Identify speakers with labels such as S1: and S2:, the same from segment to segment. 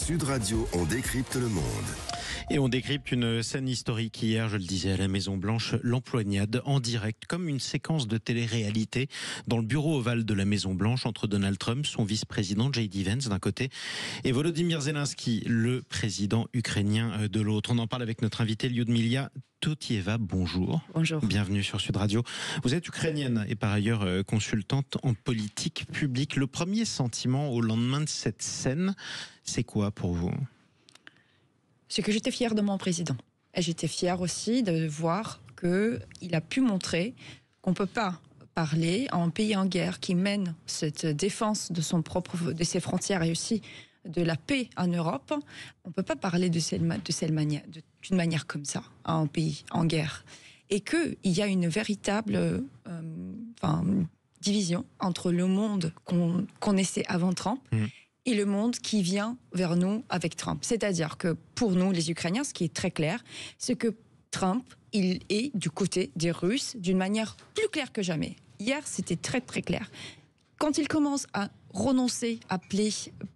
S1: Sud Radio, on décrypte le monde.
S2: Et on décrypte une scène historique hier, je le disais, à la Maison-Blanche, l'empoignade en direct, comme une séquence de télé-réalité dans le bureau ovale de la Maison-Blanche entre Donald Trump, son vice-président J.D. Vance d'un côté, et Volodymyr Zelensky, le président ukrainien de l'autre. On en parle avec notre invitée Lyudmila Totieva. Bonjour.
S3: Bonjour.
S2: Bienvenue sur Sud Radio. Vous êtes ukrainienne et par ailleurs consultante en politique publique. Le premier sentiment au lendemain de cette scène, c'est quoi pour vous ?
S3: C'est que j'étais fière de mon président. Et j'étais fière aussi de voir qu'il a pu montrer qu'on ne peut pas parler à un pays en guerre qui mène cette défense de ses frontières et aussi de la paix en Europe. On ne peut pas parler d'une manière comme ça à un pays en guerre. Et qu'il y a une véritable division entre le monde qu'on connaissait avant Trump et le monde qui vient vers nous avec Trump. C'est-à-dire que pour nous, les Ukrainiens, ce qui est très clair, c'est que Trump, il est du côté des Russes d'une manière plus claire que jamais. Hier, c'était très très clair. Quand il commence à renoncer à appeler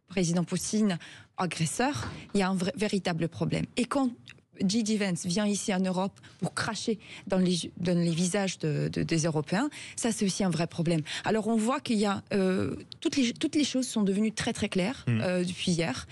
S3: président Poutine agresseur, il y a un véritable problème. Et quand J.D. Vance vient ici en Europe pour cracher dans les visages des Européens, ça c'est aussi un vrai problème. Alors on voit qu'il y a toutes les choses sont devenues très très claires depuis hier.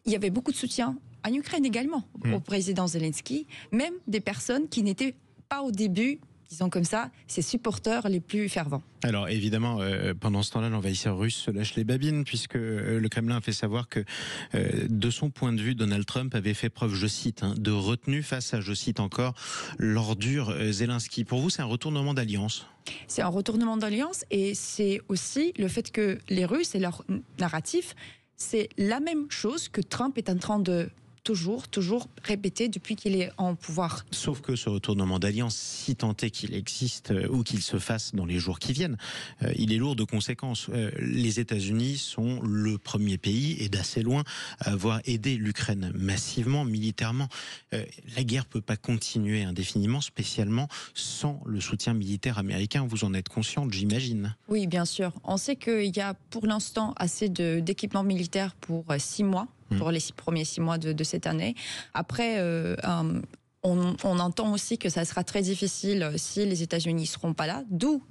S3: Il y avait beaucoup de soutien en Ukraine également au président Zelensky, même des personnes qui n'étaient pas au début, disons comme ça, ses supporters les plus fervents.
S2: Alors évidemment, pendant ce temps-là, l'envahisseur russe se lâche les babines puisque le Kremlin a fait savoir que, de son point de vue, Donald Trump avait fait preuve, je cite, de retenue face à, je cite encore, l'ordure Zelensky. Pour vous, c'est un retournement d'alliance ?
S3: C'est un retournement d'alliance et c'est aussi le fait que les Russes et leur narratif, c'est la même chose que Trump est en train de toujours répété depuis qu'il est en pouvoir.
S2: Sauf que ce retournement d'alliance, si tant est qu'il existe ou qu'il se fasse dans les jours qui viennent, il est lourd de conséquences. Les États-Unis sont le premier pays, et d'assez loin, à avoir aidé l'Ukraine massivement, militairement. La guerre peut pas continuer indéfiniment, spécialement sans le soutien militaire américain. Vous en êtes consciente, j'imagine. Oui,
S3: bien sûr. On sait qu'il y a pour l'instant assez d'équipements militaires pour 6 mois. Pour les premiers 6 mois de cette année. Après, on entend aussi que ça sera très difficile si les États-Unis ne seront pas là. D'où,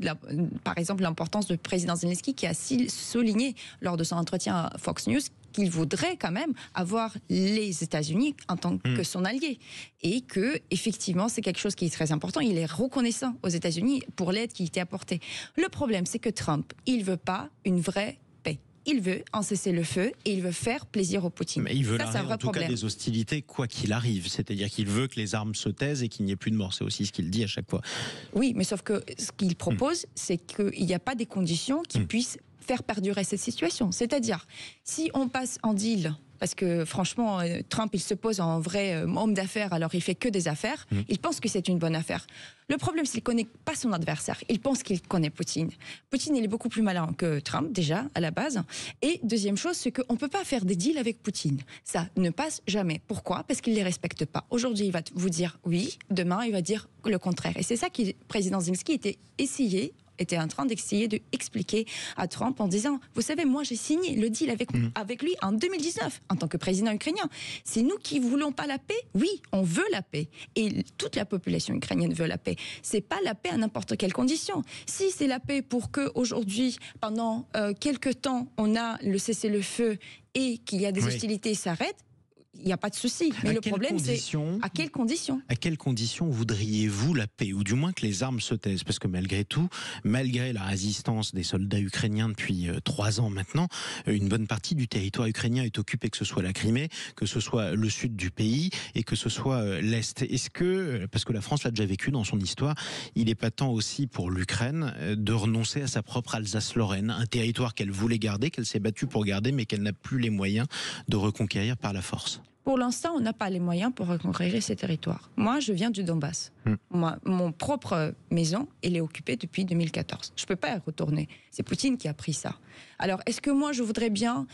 S3: par exemple, l'importance du président Zelensky qui a souligné lors de son entretien à Fox News qu'il voudrait quand même avoir les États-Unis en tant que son allié. Et que, effectivement, c'est quelque chose qui est très important. Il est reconnaissant aux États-Unis pour l'aide qui a été apportée. Le problème, c'est que Trump, il ne veut pas une vraie paix. Il veut un cessez-le-feu et il veut faire plaisir au Poutine.
S2: Mais il veut l'arrêt, en tout cas, des hostilités, quoi qu'il arrive. C'est-à-dire qu'il veut que les armes se taisent et qu'il n'y ait plus de morts. C'est aussi ce qu'il dit à chaque fois.
S3: Oui, mais sauf que ce qu'il propose, c'est qu'il n'y a pas des conditions qui puissent faire perdurer cette situation. C'est-à-dire, si on passe en deal, parce que franchement, Trump, il se pose en vrai homme d'affaires, alors il fait que des affaires, il pense que c'est une bonne affaire. Le problème, c'est qu'il ne connaît pas son adversaire. Il pense qu'il connaît Poutine. Poutine, il est beaucoup plus malin que Trump, déjà, à la base. Et deuxième chose, c'est qu'on ne peut pas faire des deals avec Poutine. Ça ne passe jamais. Pourquoi ? Parce qu'il ne les respecte pas. Aujourd'hui, il va vous dire oui, demain, il va dire le contraire. Et c'est ça que le président Zelensky était en train d'essayer d'expliquer à Trump en disant, vous savez, moi j'ai signé le deal avec lui en 2019 en tant que président ukrainien. C'est nous qui voulons pas la paix ? Oui, on veut la paix. Et toute la population ukrainienne veut la paix. C'est pas la paix à n'importe quelle condition. Si c'est la paix pour que aujourd'hui, pendant quelques temps, on a le cessez-le-feu et qu'il y a des hostilités s'arrêtent, il n'y a pas de souci. Mais le problème, c'est à quelles conditions ?
S2: À quelles conditions voudriez-vous la paix ? Ou du moins que les armes se taisent ? Parce que malgré tout, malgré la résistance des soldats ukrainiens depuis 3 ans maintenant, une bonne partie du territoire ukrainien est occupé, que ce soit la Crimée, que ce soit le sud du pays et que ce soit l'Est. Est-ce que, parce que la France l'a déjà vécu dans son histoire, il n'est pas temps aussi pour l'Ukraine de renoncer à sa propre Alsace-Lorraine, un territoire qu'elle voulait garder, qu'elle s'est battue pour garder, mais qu'elle n'a plus les moyens de reconquérir par la force ?
S3: Pour l'instant, on n'a pas les moyens pour reconquérir ces territoires. Moi, je viens du Donbass. Mon propre maison, elle est occupée depuis 2014. Je ne peux pas y retourner. C'est Poutine qui a pris ça. Alors, est-ce que moi, je voudrais bien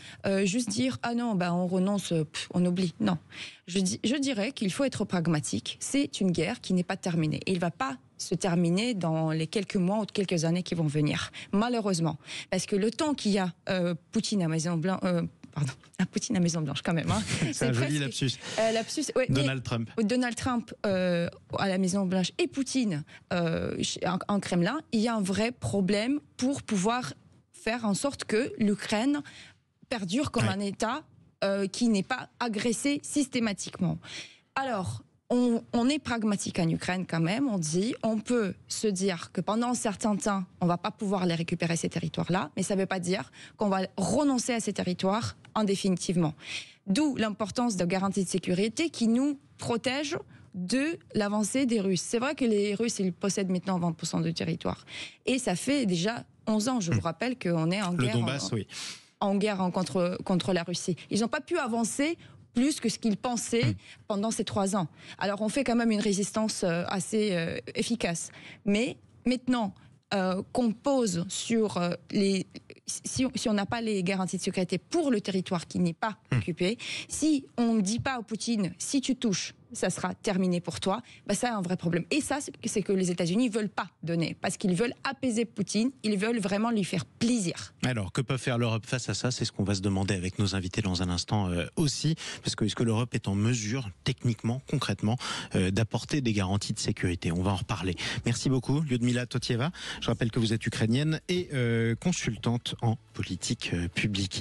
S3: juste dire « Ah non, on renonce, on oublie ». Non. Je dirais qu'il faut être pragmatique. C'est une guerre qui n'est pas terminée. Il ne va pas se terminer dans les quelques mois ou quelques années qui vont venir, malheureusement. Parce que le temps qu'il y a Poutine à à Poutine à Maison Blanche quand même. Hein.
S2: C'est un joli lapsus. Donald Trump.
S3: Donald Trump à la Maison Blanche et Poutine en Kremlin, il y a un vrai problème pour pouvoir faire en sorte que l'Ukraine perdure comme un État qui n'est pas agressé systématiquement. Alors, on est pragmatique en Ukraine quand même, on peut se dire que pendant un certain temps, on ne va pas pouvoir les récupérer ces territoires-là, mais ça ne veut pas dire qu'on va renoncer à ces territoires indéfinitivement. D'où l'importance de garanties de sécurité qui nous protègent de l'avancée des Russes. C'est vrai que les Russes, ils possèdent maintenant 20% du territoire. Et ça fait déjà 11 ans, je vous rappelle qu'on est en guerre.
S2: Le Donbass,
S3: en guerre contre la Russie. Ils n'ont pas pu avancer plus que ce qu'ils pensaient pendant ces 3 ans. Alors on fait quand même une résistance assez efficace. Mais maintenant qu'on pose sur si on n'a pas les garanties de sécurité pour le territoire qui n'est pas occupé, si on ne dit pas à Poutine, si tu touches, ça sera terminé pour toi, ça a un vrai problème. Et ça, c'est que les États-Unis ne veulent pas donner, parce qu'ils veulent apaiser Poutine, ils veulent vraiment lui faire plaisir. Alors, que peut faire l'Europe face à ça? C'est ce qu'on va se demander avec nos invités dans un instant aussi, parce que est-ce que l'Europe est en mesure, techniquement, concrètement, d'apporter des garanties de sécurité? On va en reparler. Merci beaucoup, Lyudmila Totieva. Je rappelle que vous êtes ukrainienne et consultante en politique publique.